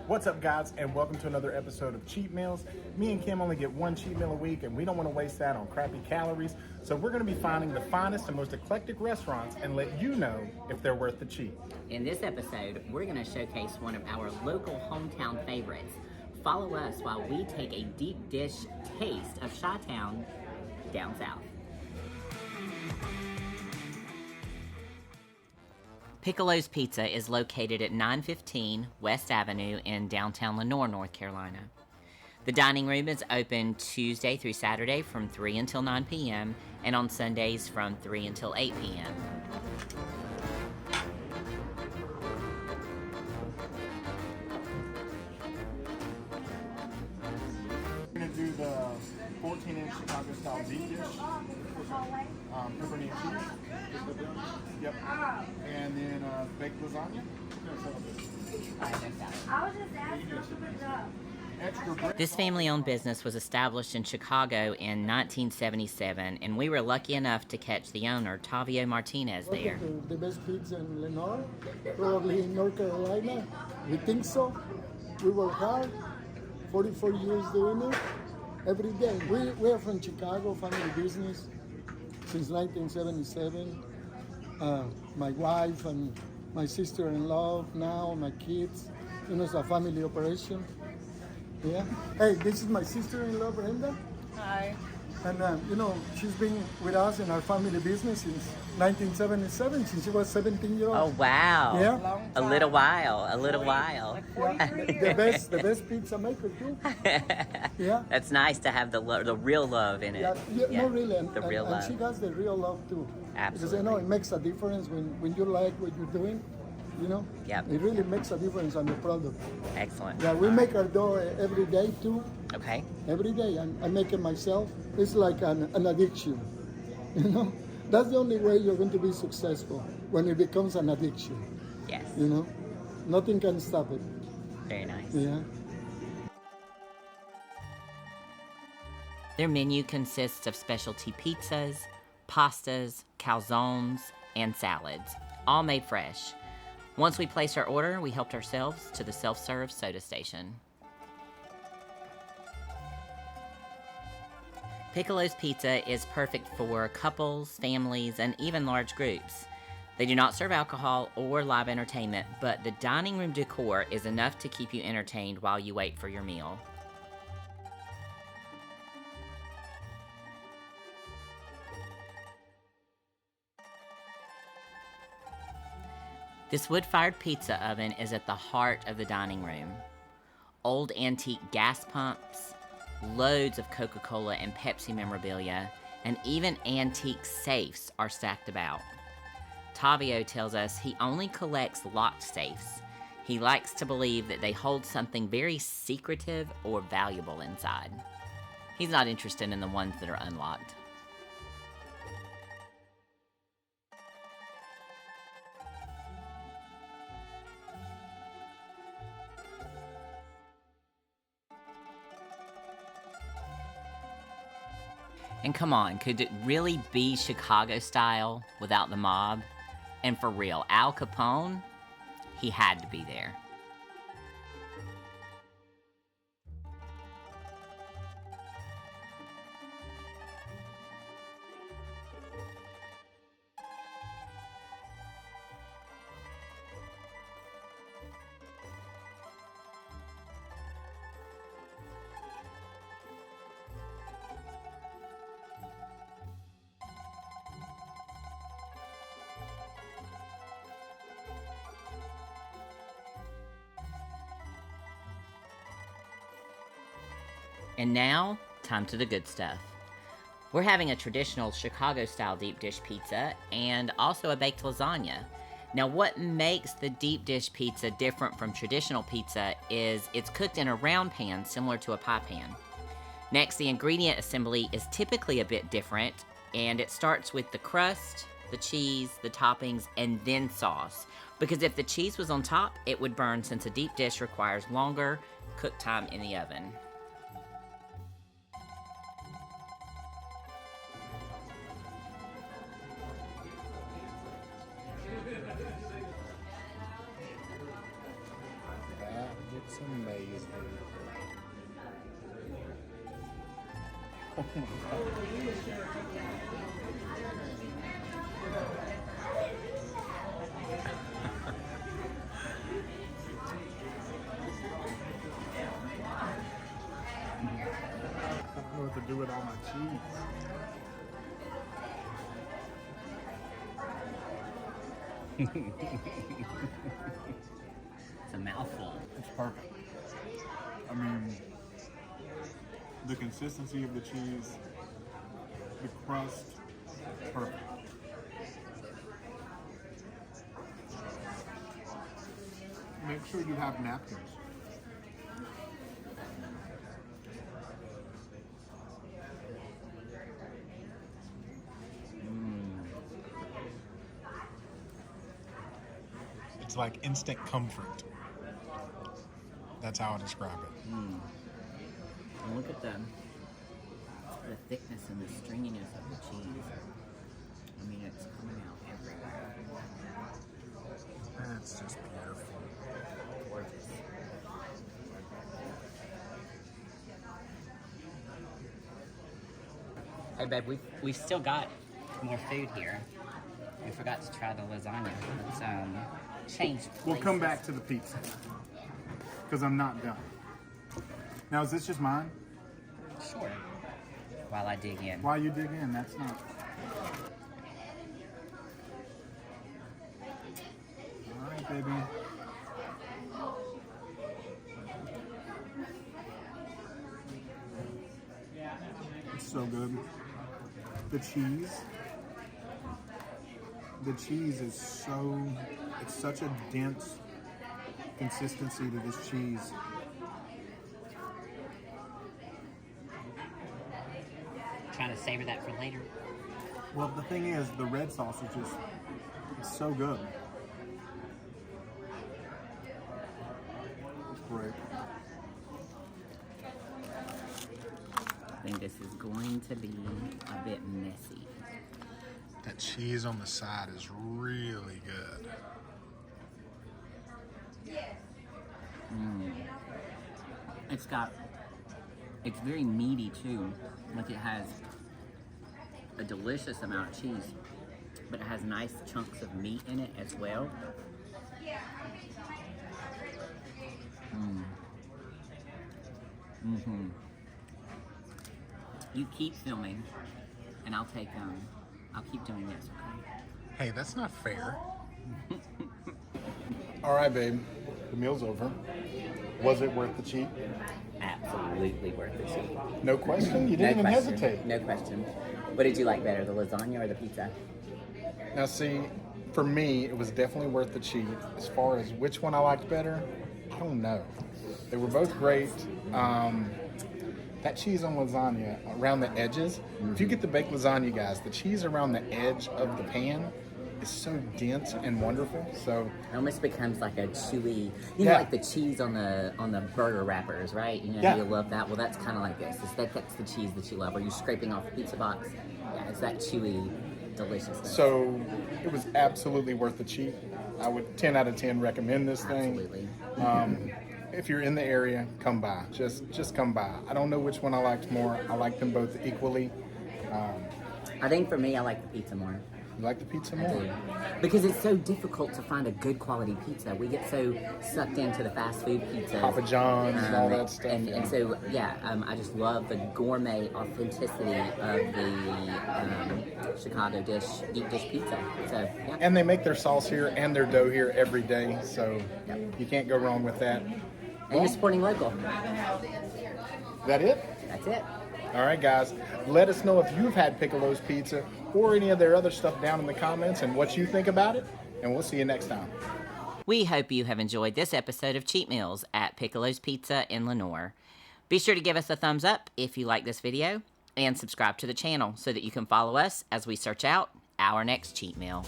What's up, guys, and welcome to another episode of Cheat Meals. Me and Kim only get one cheat meal a week, and we don't want to waste that on crappy calories, so we're going to be finding the finest and most eclectic restaurants and let you know if they're worth the cheat. In this episode, we're going to showcase one of our local hometown favorites. Follow us while we take a deep dish taste of Chi-Town down south. Piccolo's Pizza is located at 915 West Avenue in downtown Lenoir, North Carolina. The dining room is open Tuesday through Saturday from 3 until 9 p.m. and on Sundays from 3 until 8 p.m. We're going to do the 14-inch Chicago-style deep dish, pepperoni and cheese. Yep. And then baked lasagna. I was just asking for the job. Extra bread. This family-owned business was established in Chicago in 1977, and we were lucky enough to catch the owner, Tavio Martinez, there. The best pizza in Lenoir, probably in North Carolina. We think so. We work hard, 44 years doing it, every day. We are from Chicago, family business, since 1977. My wife and my sister-in-law now, my kids. It's a family operation. Yeah. Hey, this is my sister-in-law, Brenda. Hi. And she's been with us in our family business since 1977, since she was 17 years old. Oh, wow. Yeah. A little while. The best pizza maker too. Yeah. That's nice to have the real love in it. No, really, and real love. she has the real love too. Absolutely. Because it makes a difference when you like what you're doing. Yep. It really makes a difference on the product. Excellent. Yeah, we make our dough every day too. Okay. Every day, and I make it myself. It's like an addiction. That's the only way you're going to be successful, when it becomes an addiction. Yes. Nothing can stop it. Very nice. Yeah. Their menu consists of specialty pizzas, pastas, calzones, and salads, all made fresh. Once we placed our order, we helped ourselves to the self-serve soda station. Piccolo's Pizza is perfect for couples, families, and even large groups. They do not serve alcohol or live entertainment, but the dining room decor is enough to keep you entertained while you wait for your meal. This wood-fired pizza oven is at the heart of the dining room. Old antique gas pumps, loads of Coca-Cola and Pepsi memorabilia, and even antique safes are stacked about. Tavio tells us he only collects locked safes. He likes to believe that they hold something very secretive or valuable inside. He's not interested in the ones that are unlocked. And come on, could it really be Chicago style without the mob? And for real, Al Capone, he had to be there. And now, time to the good stuff. We're having a traditional Chicago-style deep dish pizza and also a baked lasagna. Now, what makes the deep dish pizza different from traditional pizza is it's cooked in a round pan similar to a pie pan. Next, the ingredient assembly is typically a bit different, and it starts with the crust, the cheese, the toppings, and then sauce. Because if the cheese was on top, it would burn since a deep dish requires longer cook time in the oven. It's amazing. Oh my God. I don't know what to do with all my cheese. It's a mouthful. It's perfect. I mean, the consistency of the cheese, the crust, perfect. Make sure you have napkins. It's like instant comfort. That's how I describe it. And look at the thickness and the stringiness of the cheese. I mean, it's coming out everywhere. That's just beautiful. Gorgeous. Hey, babe, we've still got more food here. We forgot to try the lasagna. Let's change We'll come places. back to the pizza because I'm not done. Now, is this just mine? Sure. While I dig in. While you dig in, that's not. All right, baby. It's so good. The cheese is so, it's such a dense consistency to this cheese. Trying to savor that for later. Well, the thing is, the red sauce is just, it's so good. It's great. I think this is going to be a bit messy. That cheese on the side is really good. It's very meaty too. Like it has a delicious amount of cheese, but it has nice chunks of meat in it as well. You keep filming, and I'll keep doing this, okay? Hey, that's not fair. All right, babe. The meal's over. Was it worth the cheat? Absolutely worth the cheat. No question? You didn't even hesitate. No question. What did you like better, the lasagna or the pizza? Now, see, for me, it was definitely worth the cheat. As far as which one I liked better, I don't know. They were both great. That cheese on lasagna around the edges, if you get the baked lasagna, guys, the cheese around the edge of the pan is so dense and wonderful. So it almost becomes like a chewy, you know, like the cheese on the burger wrappers, right? You know, you love that. Well, that's kind of like this. That's the cheese that you love. Where you're scraping off the pizza box. Yeah, it's that chewy deliciousness. So it was absolutely worth the cheat. I would 10 out of 10 recommend this thing. Absolutely. If you're in the area, come by. Just come by. I don't know which one I liked more. I like them both equally. I think for me, I like the pizza more. You like the pizza more? Because it's so difficult to find a good quality pizza. We get so sucked into the fast food pizzas. Papa John's and all that stuff. And so, I just love the gourmet authenticity of the Chicago deep dish pizza. So, yeah. And they make their sauce here and their dough here every day, so you can't go wrong with that. And you're supporting local. That it? That's it. All right, guys. Let us know if you've had Piccolo's Pizza or any of their other stuff down in the comments and what you think about it. And we'll see you next time. We hope you have enjoyed this episode of Cheat Meals at Piccolo's Pizza in Lenoir. Be sure to give us a thumbs up if you like this video and subscribe to the channel so that you can follow us as we search out our next cheat meal.